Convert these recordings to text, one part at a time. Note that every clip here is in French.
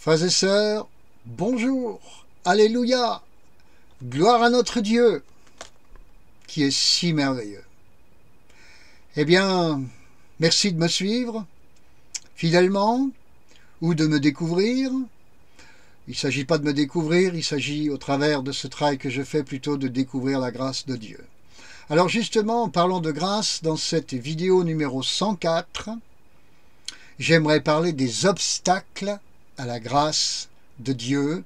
Frères et sœurs, bonjour, alléluia, gloire à notre Dieu, qui est si merveilleux. Eh bien, merci de me suivre fidèlement ou de me découvrir. Il ne s'agit pas de me découvrir, il s'agit au travers de ce travail que je fais plutôt de découvrir la grâce de Dieu. Alors justement, en parlant de grâce, dans cette vidéo numéro 104, j'aimerais parler des obstacles à la grâce de Dieu,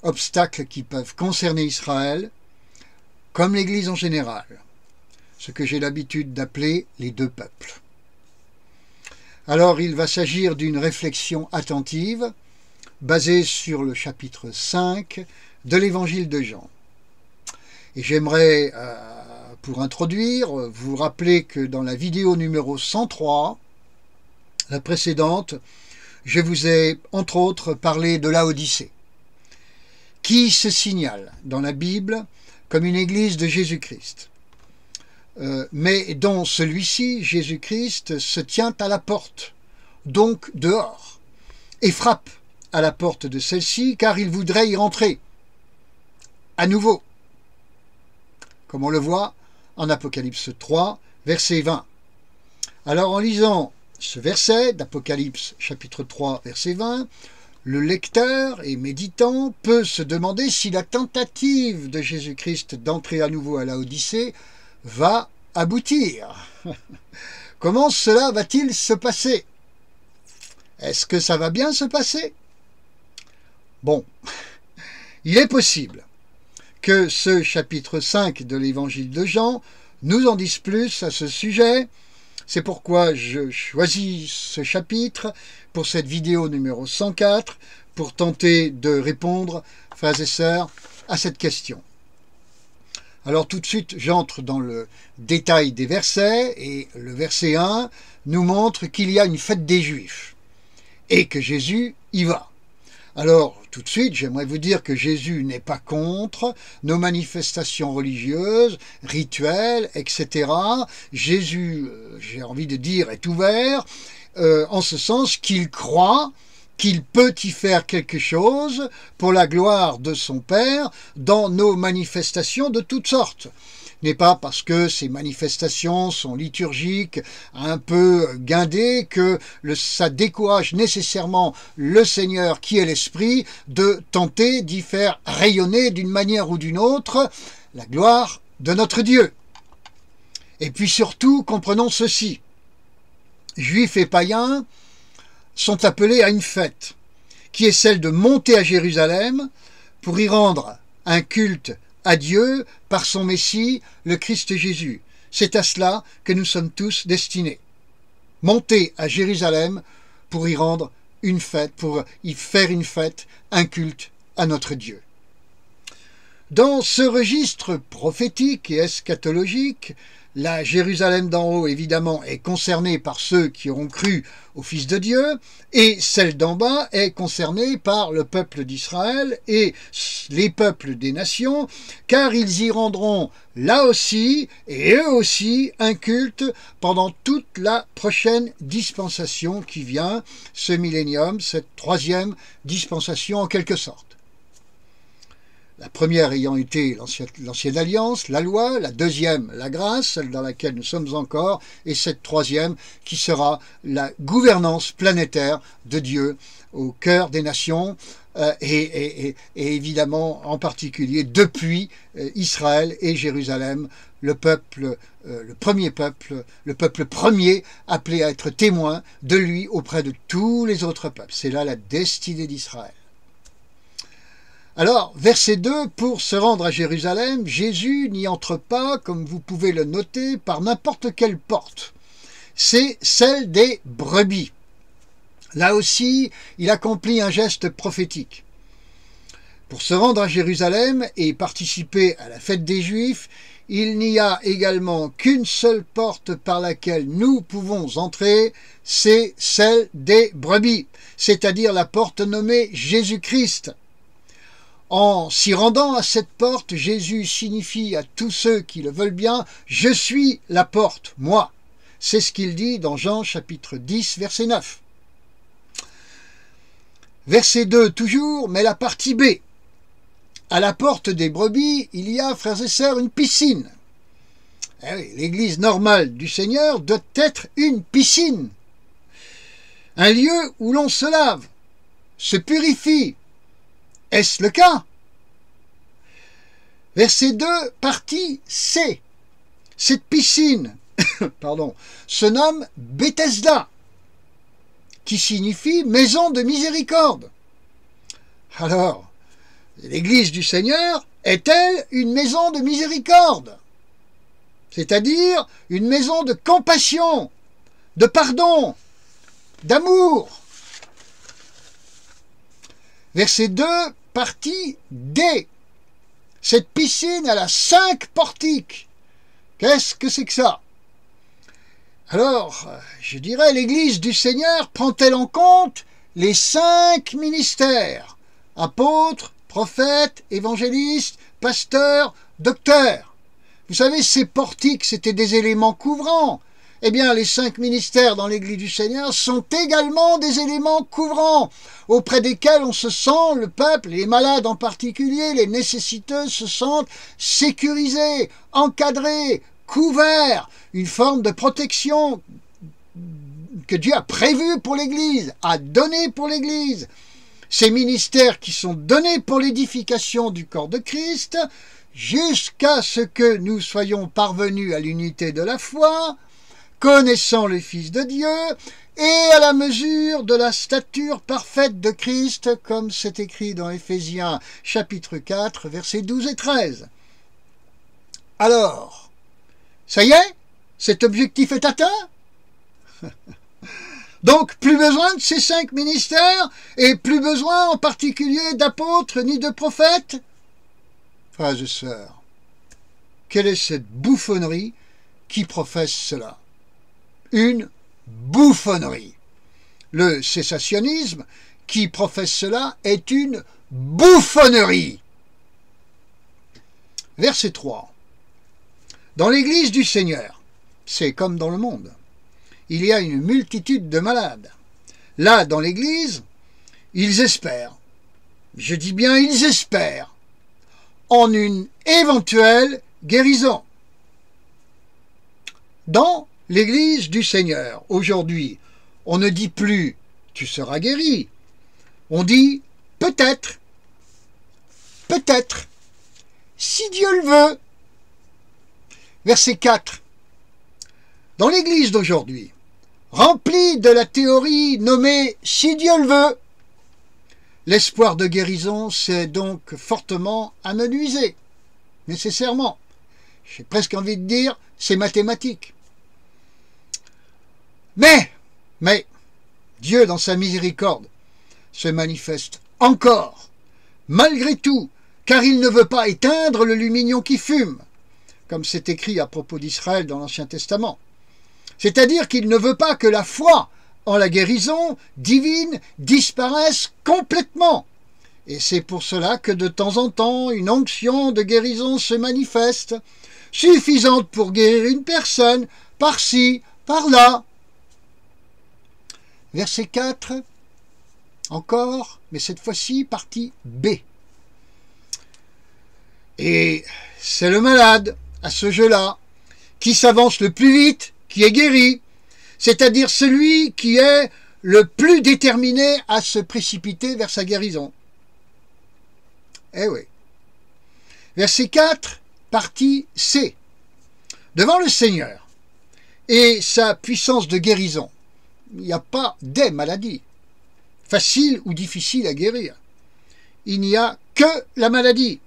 obstacles qui peuvent concerner Israël, comme l'Église en général, ce que j'ai l'habitude d'appeler les deux peuples. Alors il va s'agir d'une réflexion attentive, basée sur le chapitre 5 de l'Évangile de Jean. Et j'aimerais, pour introduire, vous rappeler que dans la vidéo numéro 103, la précédente, je vous ai entre autres parlé de Laodicée, qui se signale dans la Bible comme une église de Jésus-Christ, mais dont celui-ci, Jésus-Christ, se tient à la porte, donc dehors, et frappe à la porte de celle-ci, car il voudrait y rentrer, à nouveau, comme on le voit en Apocalypse 3, verset 20. Alors en lisant ce verset d'Apocalypse chapitre 3, verset 20, le lecteur et méditant peut se demander si la tentative de Jésus-Christ d'entrer à nouveau à Laodicée va aboutir. Comment cela va-t-il se passer? Est-ce que ça va bien se passer? Bon, il est possible que ce chapitre 5 de l'Évangile de Jean nous en dise plus à ce sujet. C'est pourquoi je choisis ce chapitre pour cette vidéo numéro 104 pour tenter de répondre, frères et sœurs, à cette question. Alors tout de suite, j'entre dans le détail des versets et le verset 1 nous montre qu'il y a une fête des Juifs et que Jésus y va. Alors, tout de suite, j'aimerais vous dire que Jésus n'est pas contre nos manifestations religieuses, rituelles, etc. Jésus, j'ai envie de dire, est ouvert, en ce sens qu'il croit qu'il peut y faire quelque chose pour la gloire de son Père dans nos manifestations de toutes sortes. Ce n'est pas parce que ces manifestations sont liturgiques, un peu guindées, que ça décourage nécessairement le Seigneur qui est l'Esprit de tenter d'y faire rayonner d'une manière ou d'une autre la gloire de notre Dieu. Et puis surtout, comprenons ceci. Juifs et païens sont appelés à une fête, qui est celle de monter à Jérusalem pour y rendre un culte à Dieu par son Messie, le Christ Jésus. C'est à cela que nous sommes tous destinés. Monter à Jérusalem pour y rendre une fête, pour y faire une fête, un culte à notre Dieu. Dans ce registre prophétique et eschatologique, la Jérusalem d'en haut, évidemment, est concernée par ceux qui auront cru au Fils de Dieu, et celle d'en bas est concernée par le peuple d'Israël et les peuples des nations, car ils y rendront là aussi, et eux aussi, un culte pendant toute la prochaine dispensation qui vient, ce millénium, cette troisième dispensation en quelque sorte. La première ayant été l'ancienne alliance, la loi, la deuxième, la grâce, celle dans laquelle nous sommes encore, et cette troisième qui sera la gouvernance planétaire de Dieu au cœur des nations, et évidemment en particulier depuis Israël et Jérusalem, le premier peuple, le peuple premier appelé à être témoin de lui auprès de tous les autres peuples. C'est là la destinée d'Israël. Alors, verset 2, pour se rendre à Jérusalem, Jésus n'y entre pas, comme vous pouvez le noter, par n'importe quelle porte. C'est celle des brebis. Là aussi, il accomplit un geste prophétique. Pour se rendre à Jérusalem et participer à la fête des Juifs, il n'y a également qu'une seule porte par laquelle nous pouvons entrer, c'est celle des brebis, c'est-à-dire la porte nommée Jésus-Christ. En s'y rendant à cette porte, Jésus signifie à tous ceux qui le veulent bien « Je suis la porte, moi ». C'est ce qu'il dit dans Jean chapitre 10, verset 9. Verset 2 toujours, mais la partie B. À la porte des brebis, il y a, frères et sœurs, une piscine. Eh oui, l'église normale du Seigneur doit être une piscine. Un lieu où l'on se lave, se purifie. Est-ce le cas? Verset 2, partie C. Cette piscine se nomme Bethesda, qui signifie maison de miséricorde. Alors, l'église du Seigneur est-elle une maison de miséricorde? C'est-à-dire une maison de compassion, de pardon, d'amour. Verset 2, partie D. Cette piscine, elle a 5 portiques. Qu'est-ce que c'est que ça? Alors, je dirais, l'église du Seigneur prend-elle en compte les 5 ministères? Apôtres, prophètes, évangélistes, pasteurs, docteurs. Vous savez, ces portiques, c'était des éléments couvrants. Eh bien, les 5 ministères dans l'église du Seigneur sont également des éléments couvrants, auprès desquels on se sent, le peuple, les malades en particulier, les nécessiteux se sentent sécurisés, encadrés, couverts, une forme de protection que Dieu a prévue pour l'Église, a donnée pour l'Église. Ces ministères qui sont donnés pour l'édification du corps de Christ, jusqu'à ce que nous soyons parvenus à l'unité de la foi, connaissant le Fils de Dieu, et à la mesure de la stature parfaite de Christ, comme c'est écrit dans Éphésiens chapitre 4, versets 12 et 13. Alors, ça y est, cet objectif est atteint? Donc, plus besoin de ces 5 ministères, et plus besoin en particulier d'apôtres ni de prophètes? Frères et sœurs, quelle est cette bouffonnerie qui professe cela? Une bouffonnerie. Le cessationnisme qui professe cela est une bouffonnerie. Verset 3. Dans l'église du Seigneur, c'est comme dans le monde, il y a une multitude de malades. Là, dans l'église, ils espèrent, je dis bien ils espèrent, en une éventuelle guérison. Dans l'église du Seigneur, aujourd'hui, on ne dit plus « tu seras guéri », on dit « peut-être, peut-être, si Dieu le veut ». Verset 4. Dans l'église d'aujourd'hui, remplie de la théorie nommée « si Dieu le veut », l'espoir de guérison s'est donc fortement amenuisé, nécessairement. J'ai presque envie de dire, c'est mathématique. Mais, Dieu, dans sa miséricorde, se manifeste encore, malgré tout, car il ne veut pas éteindre le lumignon qui fume, comme c'est écrit à propos d'Israël dans l'Ancien Testament. C'est-à-dire qu'il ne veut pas que la foi en la guérison divine disparaisse complètement. Et c'est pour cela que de temps en temps, une onction de guérison se manifeste, suffisante pour guérir une personne, par-ci, par-là. Verset 4, encore, mais cette fois-ci, partie B. Et c'est le malade, à ce jeu-là, qui s'avance le plus vite, qui est guéri, c'est-à-dire celui qui est le plus déterminé à se précipiter vers sa guérison. Eh oui. Verset 4, partie C. Devant le Seigneur et sa puissance de guérison, il n'y a pas des maladies, faciles ou difficiles à guérir. Il n'y a que la maladie.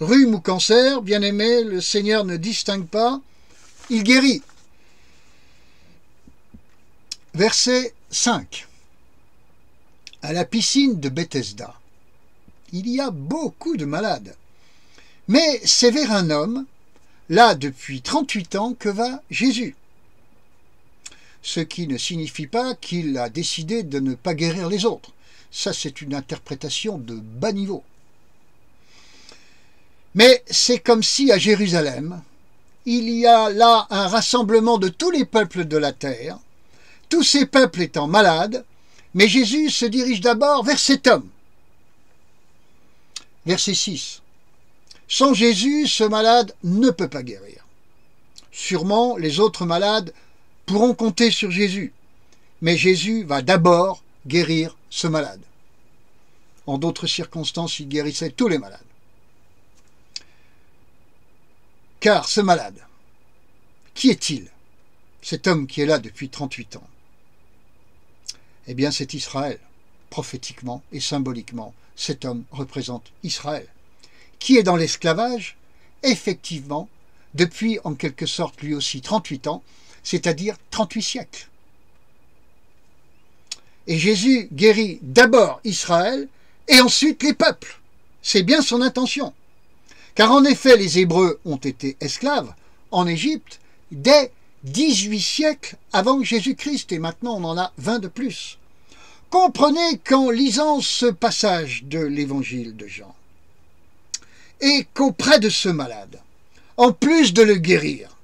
Rhume ou cancer, bien-aimé, le Seigneur ne distingue pas, il guérit. Verset 5. À la piscine de Bethesda, il y a beaucoup de malades. Mais c'est vers un homme, là depuis 38 ans, que va Jésus. Ce qui ne signifie pas qu'il a décidé de ne pas guérir les autres. Ça, c'est une interprétation de bas niveau. Mais c'est comme si à Jérusalem, il y a là un rassemblement de tous les peuples de la terre, tous ces peuples étant malades, Mais Jésus se dirige d'abord vers cet homme. Verset 6. Sans Jésus, ce malade ne peut pas guérir. Sûrement, les autres malades pourront compter sur Jésus. Mais Jésus va d'abord guérir ce malade. En d'autres circonstances, il guérissait tous les malades. Car ce malade, qui est-il? Cet homme qui est là depuis 38 ans. Eh bien, c'est Israël. Prophétiquement et symboliquement, cet homme représente Israël, qui est dans l'esclavage, effectivement, depuis en quelque sorte lui aussi 38 ans, c'est-à-dire 38 siècles. Et Jésus guérit d'abord Israël et ensuite les peuples. C'est bien son intention. Car en effet, les Hébreux ont été esclaves en Égypte dès 18 siècles avant Jésus-Christ, et maintenant on en a 20 de plus. Comprenez qu'en lisant ce passage de l'évangile de Jean, et qu'auprès de ce malade, en plus de le guérir,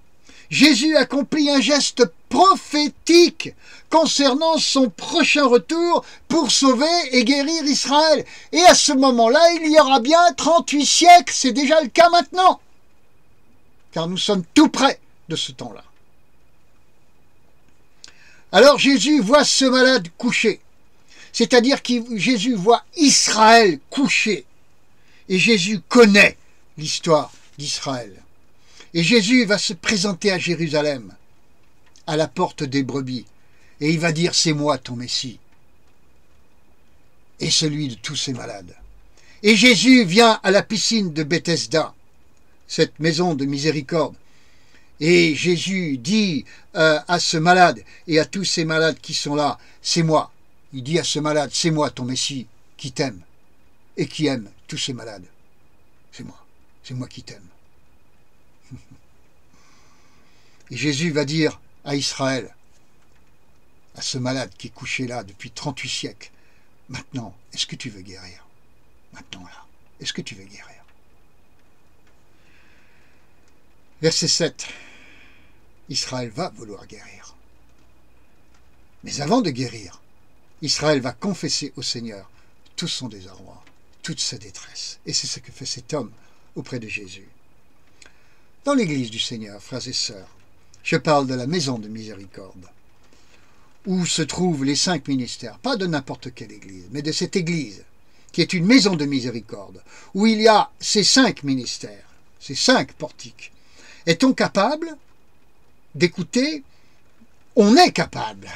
Jésus accomplit un geste prophétique concernant son prochain retour pour sauver et guérir Israël. Et à ce moment-là, il y aura bien 38 siècles, c'est déjà le cas maintenant, car nous sommes tout près de ce temps-là. Alors Jésus voit ce malade couché, c'est-à-dire que Jésus voit Israël couché, et Jésus connaît l'histoire d'Israël. Et Jésus va se présenter à Jérusalem, à la porte des brebis, et il va dire « C'est moi ton Messie » et celui de tous ces malades. Et Jésus vient à la piscine de Bethesda, cette maison de miséricorde, et Jésus dit à ce malade et à tous ces malades qui sont là « C'est moi ». Il dit à ce malade « C'est moi ton Messie qui t'aime et qui aime tous ces malades. C'est moi qui t'aime. » Et Jésus va dire à Israël, à ce malade qui est couché là depuis 38 siècles, « Maintenant, est-ce que tu veux guérir? Maintenant là, est-ce que tu veux guérir ?» Verset 7. Israël va vouloir guérir. Mais avant de guérir, Israël va confesser au Seigneur tout son désarroi, toute sa détresse. Et c'est ce que fait cet homme auprès de Jésus. Dans l'église du Seigneur, frères et sœurs, je parle de la maison de miséricorde, où se trouvent les 5 ministères, pas de n'importe quelle église, mais de cette église, qui est une maison de miséricorde, où il y a ces 5 ministères, ces 5 portiques. Est-on capable d'écouter? On est capable.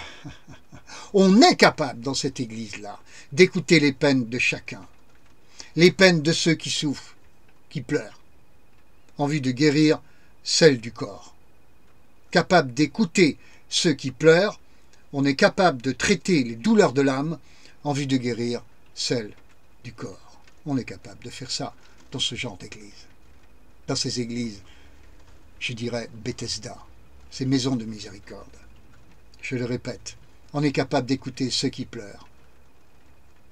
On est capable dans cette église-là d'écouter les peines de chacun, les peines de ceux qui souffrent, qui pleurent, en vue de guérir celles du corps. Capable d'écouter ceux qui pleurent, on est capable de traiter les douleurs de l'âme en vue de guérir celles du corps. On est capable de faire ça dans ce genre d'église. Dans ces églises, je dirais Bethesda, ces maisons de miséricorde. Je le répète, on est capable d'écouter ceux qui pleurent,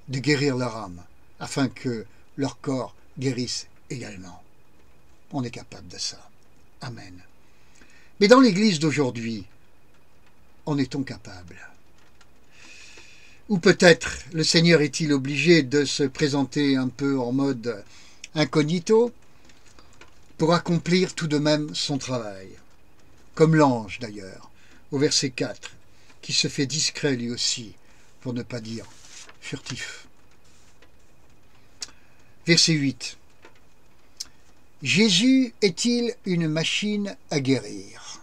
de guérir leur âme, afin que leur corps guérisse également. On est capable de ça. Amen. Mais dans l'église d'aujourd'hui, en est-on capable? Ou peut-être le Seigneur est-il obligé de se présenter un peu en mode incognito pour accomplir tout de même son travail, comme l'ange d'ailleurs, au verset 4, qui se fait discret lui aussi, pour ne pas dire furtif. Verset 8. Jésus est-il une machine à guérir?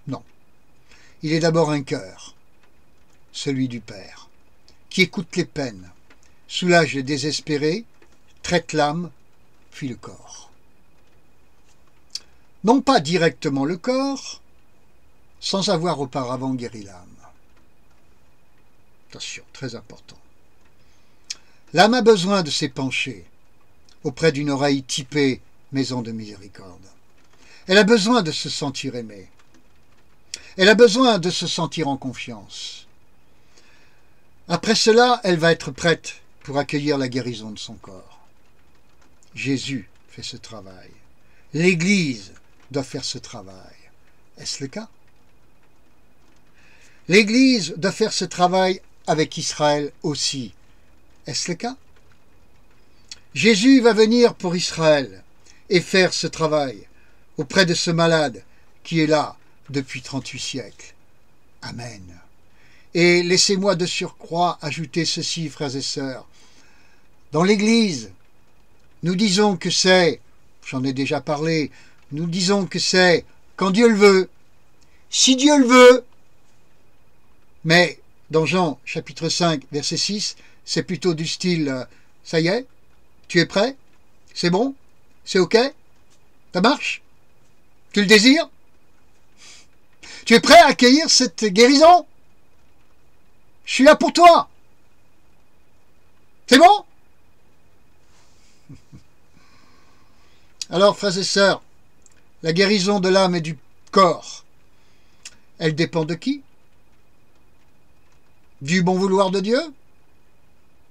Non. Il est d'abord un cœur, celui du Père, qui écoute les peines, soulage les désespérés, traite l'âme, puis le corps. Non pas directement le corps, sans avoir auparavant guéri l'âme. Attention, très important. L'âme a besoin de s'épancher auprès d'une oreille typée maison de miséricorde. Elle a besoin de se sentir aimée. Elle a besoin de se sentir en confiance. Après cela, elle va être prête pour accueillir la guérison de son corps. Jésus fait ce travail. L'Église doit faire ce travail. Est-ce le cas? L'Église doit faire ce travail avec Israël aussi. Est-ce le cas? Jésus va venir pour Israël et faire ce travail auprès de ce malade qui est là depuis 38 siècles. Amen. Et laissez-moi de surcroît ajouter ceci, frères et sœurs. Dans l'Église, nous disons que c'est, j'en ai déjà parlé, nous disons que c'est quand Dieu le veut, si Dieu le veut. Mais dans Jean chapitre 5, verset 6, c'est plutôt du style ça y est, tu es prêt? C'est bon? C'est ok? Ça marche? Tu le désires? Tu es prêt à accueillir cette guérison? Je suis là pour toi. C'est bon? Alors, frères et sœurs, la guérison de l'âme et du corps, elle dépend de qui? Du bon vouloir de Dieu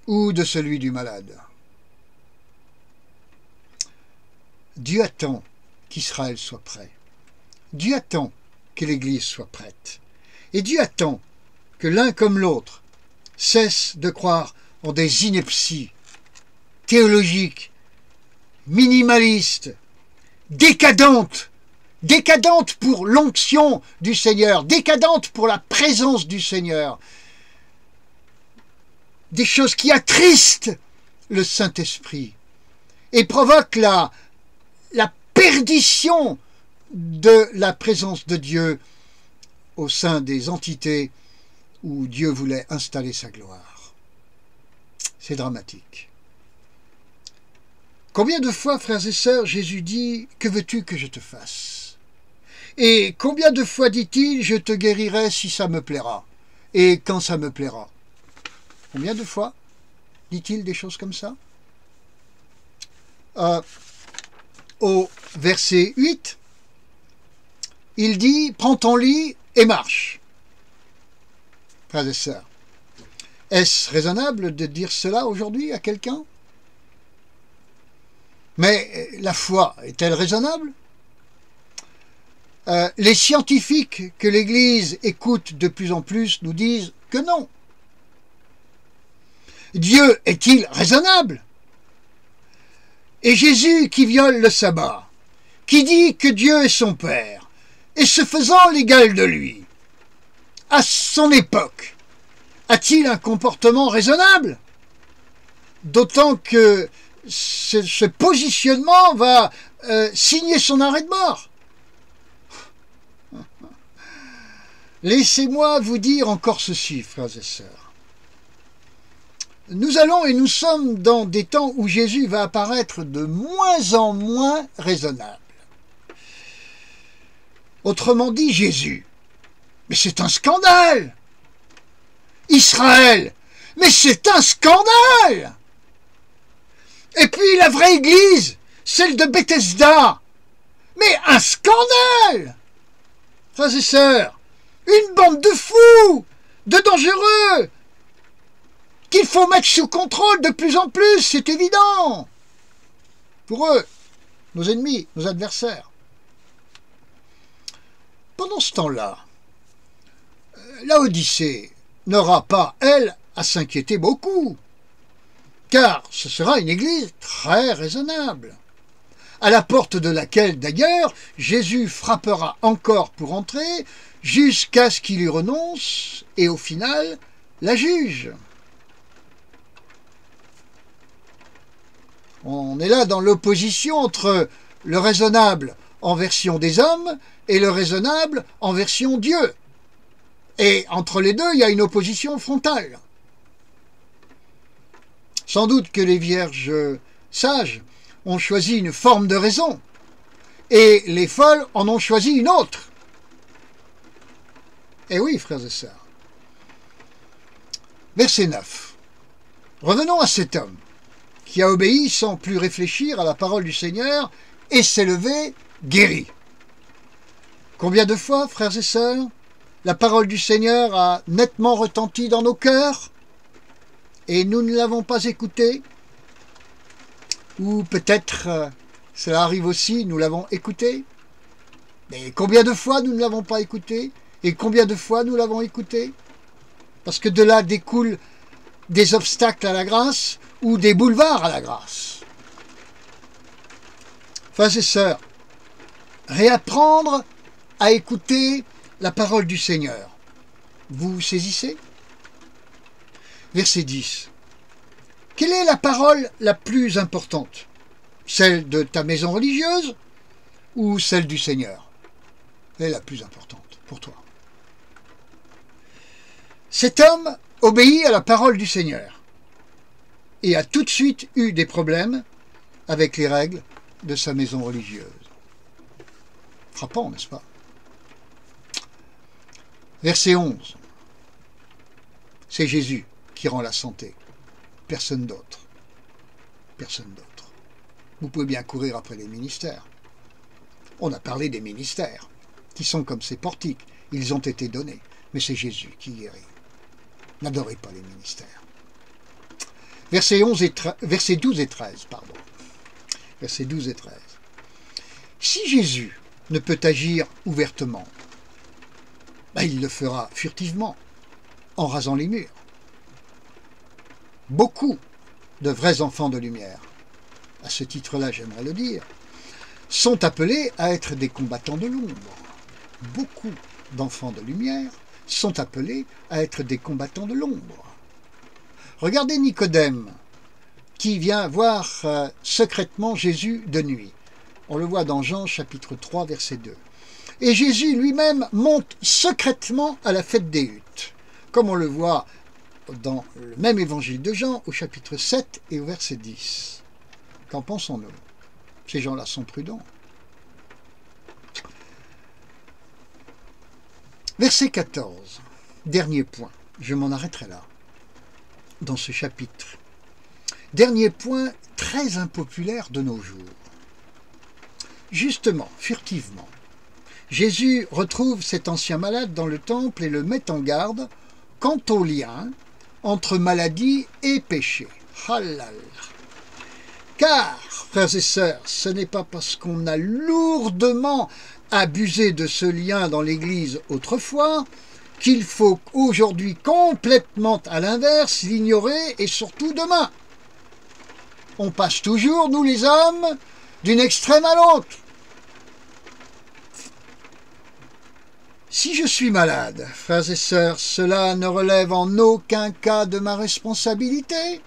ou de celui du malade? Dieu attend qu'Israël soit prêt. Dieu attend que l'Église soit prête. Et Dieu attend que l'un comme l'autre cesse de croire en des inepties théologiques, minimalistes, décadentes pour l'onction du Seigneur, décadentes pour la présence du Seigneur, des choses qui attristent le Saint-Esprit et provoquent la perdition de la présence de Dieu au sein des entités où Dieu voulait installer sa gloire. C'est dramatique. Combien de fois, frères et sœurs, Jésus dit « Que veux-tu que je te fasse ?» Et combien de fois dit-il « Je te guérirai si ça me plaira et quand ça me plaira ?» Combien de fois dit-il des choses comme ça? Au verset 8, il dit « Prends ton lit et marche ». Frères et sœurs, est-ce raisonnable de dire cela aujourd'hui à quelqu'un? Mais la foi est-elle raisonnable? Les scientifiques que l'Église écoute de plus en plus nous disent que non. Dieu est-il raisonnable? Et Jésus qui viole le sabbat, qui dit que Dieu est son Père, et se faisant l'égal de lui, à son époque, a-t-il un comportement raisonnable? D'autant que ce positionnement va signer son arrêt de mort. Laissez-moi vous dire encore ceci, frères et sœurs. Nous allons et nous sommes dans des temps où Jésus va apparaître de moins en moins raisonnable. Autrement dit, Jésus, mais c'est un scandale! Israël, mais c'est un scandale! Et puis la vraie Église, celle de Bethesda, mais un scandale! Frères et sœurs, une bande de fous, de dangereux, qu'il faut mettre sous contrôle de plus en plus, c'est évident. Pour eux, nos ennemis, nos adversaires. Pendant ce temps-là, Laodicée n'aura pas, elle, à s'inquiéter beaucoup, car ce sera une église très raisonnable, à la porte de laquelle, d'ailleurs, Jésus frappera encore pour entrer, jusqu'à ce qu'il y renonce, et au final, la juge. On est là dans l'opposition entre le raisonnable en version des hommes et le raisonnable en version Dieu. Et entre les deux, il y a une opposition frontale. Sans doute que les vierges sages ont choisi une forme de raison, et les folles en ont choisi une autre. Eh oui, frères et sœurs. Verset 9. Revenons à cet homme qui a obéi sans plus réfléchir à la parole du Seigneur et s'est levé guéri. Combien de fois, frères et sœurs, la parole du Seigneur a nettement retenti dans nos cœurs et nous ne l'avons pas écoutée? Ou peut-être cela arrive aussi, nous l'avons écoutée? Mais combien de fois nous ne l'avons pas écoutée? Et combien de fois nous l'avons écoutée? parce que de là découlent des obstacles à la grâce ou des boulevards à la grâce. Frères et sœurs, réapprendre à écouter la parole du Seigneur. Vous saisissez? Verset 10. Quelle est la parole la plus importante? Celle de ta maison religieuse ou celle du Seigneur? Elle est la plus importante pour toi. Cet homme obéit à la parole du Seigneur et a tout de suite eu des problèmes avec les règles de sa maison religieuse. Frappant, n'est-ce pas? Verset 11. C'est Jésus qui rend la santé. Personne d'autre. Personne d'autre. Vous pouvez bien courir après les ministères. On a parlé des ministères, qui sont comme ces portiques. Ils ont été donnés. Mais c'est Jésus qui guérit. N'adorez pas les ministères. Versets 12 et 13, pardon. Versets 12 et 13. Si Jésus ne peut agir ouvertement, il le fera furtivement, en rasant les murs. Beaucoup de vrais enfants de lumière, à ce titre-là j'aimerais le dire, sont appelés à être des combattants de l'ombre. Beaucoup d'enfants de lumière sont appelés à être des combattants de l'ombre. Regardez Nicodème, qui vient voir secrètement Jésus de nuit. On le voit dans Jean chapitre 3, verset 2. Et Jésus lui-même monte secrètement à la fête des huttes, comme on le voit dans le même évangile de Jean, au chapitre 7 et au verset 10. Qu'en pensons-nous? Ces gens-là sont prudents. Verset 14, dernier point, je m'en arrêterai là, dans ce chapitre. Dernier point très impopulaire de nos jours. Justement, furtivement, Jésus retrouve cet ancien malade dans le temple et le met en garde quant au lien entre maladie et péché. Halal. Car, frères et sœurs, ce n'est pas parce qu'on a lourdement abusé de ce lien dans l'Église autrefois qu'il faut aujourd'hui complètement à l'inverse l'ignorer et surtout demain. On passe toujours, nous les hommes, d'une extrême à l'autre. Si je suis malade, frères et sœurs, cela ne relève en aucun cas de ma responsabilité.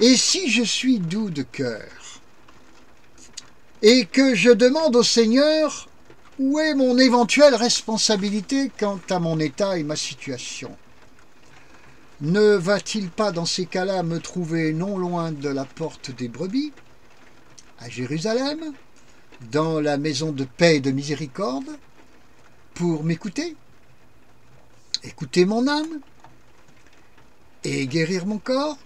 Et si je suis doux de cœur, et que je demande au Seigneur où est mon éventuelle responsabilité quant à mon état et ma situation, ne va-t-il pas dans ces cas-là me trouver non loin de la porte des brebis, à Jérusalem, dans la maison de paix et de miséricorde, pour m'écouter, écouter mon âme et guérir mon corps?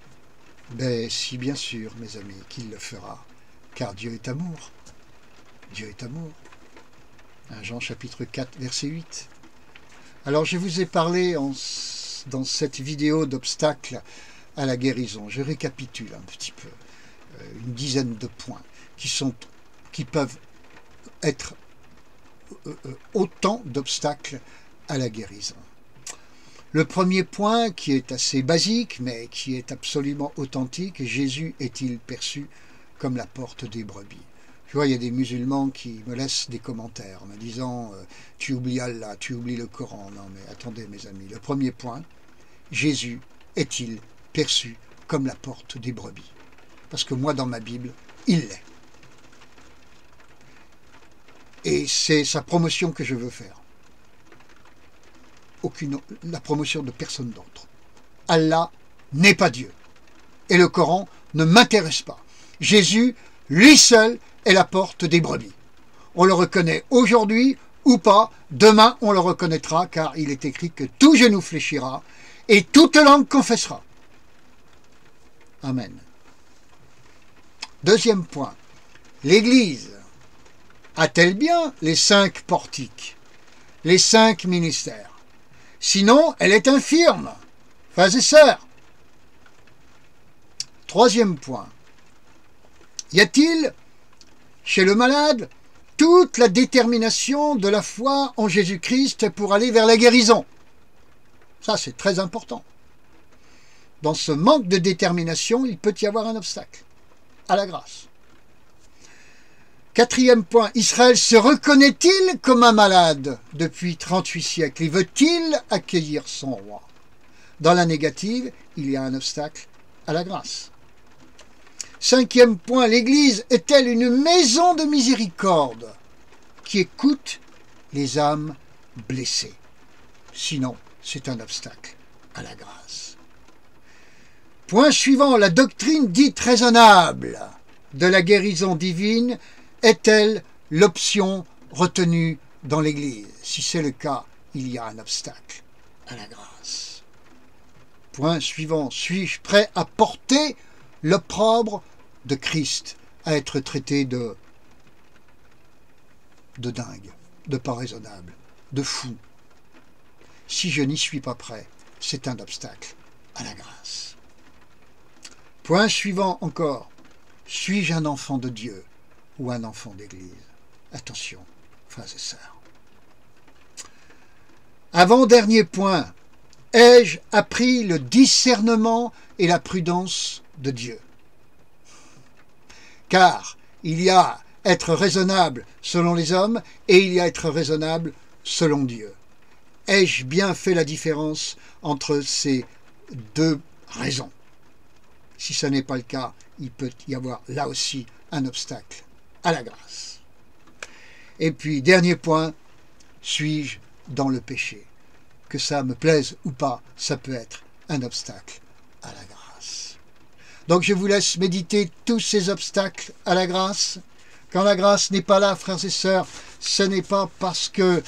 Ben si, bien sûr, mes amis, qu'il le fera, car Dieu est amour. Dieu est amour. 1 Jean chapitre 4, verset 8. Alors je vous ai parlé dans cette vidéo d'obstacles à la guérison. Je récapitule un petit peu, une dizaine de points qui peuvent être autant d'obstacles à la guérison. Le premier point, qui est assez basique, mais qui est absolument authentique, Jésus est-il perçu comme la porte des brebis? Tu vois, il y a des musulmans qui me laissent des commentaires en me disant « Tu oublies Allah, tu oublies le Coran ». Non mais attendez mes amis, le premier point, Jésus est-il perçu comme la porte des brebis? Parce que moi, dans ma Bible, il l'est. Et c'est sa promotion que je veux faire. La promotion de personne d'autre. Allah n'est pas Dieu. Et le Coran ne m'intéresse pas. Jésus, lui seul, est la porte des brebis. On le reconnaît aujourd'hui ou pas, demain on le reconnaîtra, car il est écrit que tout genou fléchira et toute langue confessera. Amen. Deuxième point. L'Église a-t-elle bien les 5 portiques, les 5 ministères? Sinon, elle est infirme, frères et sœurs. Troisième point. Y a-t-il, chez le malade, toute la détermination de la foi en Jésus-Christ pour aller vers la guérison. Ça, c'est très important. Dans ce manque de détermination, il peut y avoir un obstacle à la grâce. Quatrième point, Israël se reconnaît-il comme un malade depuis 38 siècles et veut-il accueillir son roi? Dans la négative, il y a un obstacle à la grâce. Cinquième point, l'Église est-elle une maison de miséricorde qui écoute les âmes blessées? Sinon, c'est un obstacle à la grâce. Point suivant, la doctrine dite raisonnable de la guérison divine est-elle l'option retenue dans l'Église? Si c'est le cas, il y a un obstacle à la grâce. Point suivant, suis-je prêt à porter l'opprobre de Christ, à être traité de dingue, de pas raisonnable, de fou? Si je n'y suis pas prêt, c'est un obstacle à la grâce. Point suivant encore, suis-je un enfant de Dieu ou un enfant d'Église? Attention, frères et sœurs. Avant-dernier point, ai-je appris le discernement et la prudence de Dieu? Car il y a être raisonnable selon les hommes et il y a être raisonnable selon Dieu. Ai-je bien fait la différence entre ces deux raisons? Si ce n'est pas le cas, il peut y avoir là aussi un obstacle à la grâce. Et puis, dernier point, suis-je dans le péché? Que ça me plaise ou pas, ça peut être un obstacle à la grâce. Donc je vous laisse méditer tous ces obstacles à la grâce. Quand la grâce n'est pas là, frères et sœurs, ce n'est pas parce que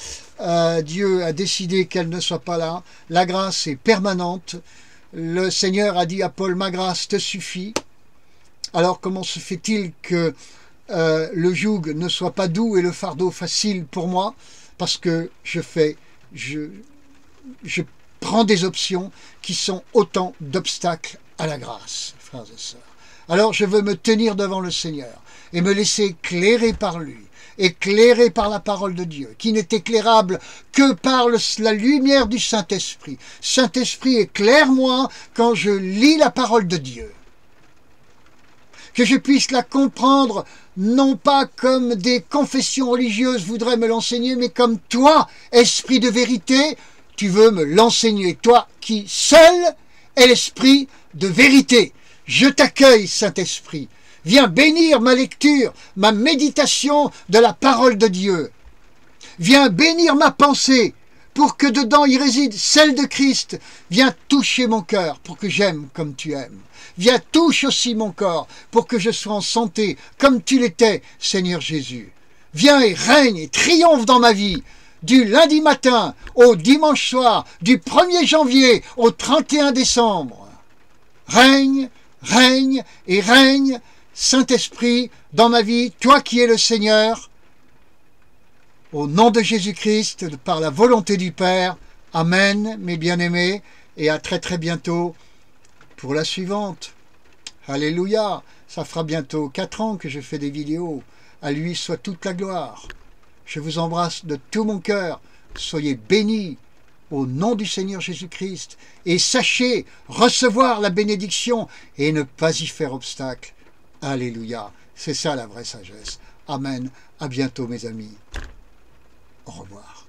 Dieu a décidé qu'elle ne soit pas là. La grâce est permanente. Le Seigneur a dit à Paul, ma grâce te suffit. Alors comment se fait-il que le joug ne soit pas doux et le fardeau facile pour moi? Parce que je prends des options qui sont autant d'obstacles à la grâce, frères et sœurs. Alors je veux me tenir devant le Seigneur et me laisser éclairer par lui, éclairé par la parole de Dieu, qui n'est éclairable que par la lumière du Saint-Esprit. Saint-Esprit, éclaire-moi quand je lis la parole de Dieu. Que je puisse la comprendre, non pas comme des confessions religieuses voudraient me l'enseigner, mais comme toi, Esprit de vérité, tu veux me l'enseigner. Toi qui seul es l'Esprit de vérité. Je t'accueille, Saint-Esprit. Viens bénir ma lecture, ma méditation de la parole de Dieu. Viens bénir ma pensée pour que dedans y réside celle de Christ. Viens toucher mon cœur pour que j'aime comme tu aimes. Viens touche aussi mon corps pour que je sois en santé comme tu l'étais, Seigneur Jésus. Viens et règne et triomphe dans ma vie. Du lundi matin au dimanche soir, du 1er janvier au 31 décembre. Règne, règne et règne, Saint-Esprit, dans ma vie, toi qui es le Seigneur, au nom de Jésus-Christ, par la volonté du Père. Amen, mes bien-aimés, et à très très bientôt pour la suivante. Alléluia, ça fera bientôt 4 ans que je fais des vidéos. À lui soit toute la gloire. Je vous embrasse de tout mon cœur. Soyez bénis au nom du Seigneur Jésus-Christ et sachez recevoir la bénédiction et ne pas y faire obstacle. Alléluia, c'est ça la vraie sagesse. Amen, à bientôt mes amis. Au revoir.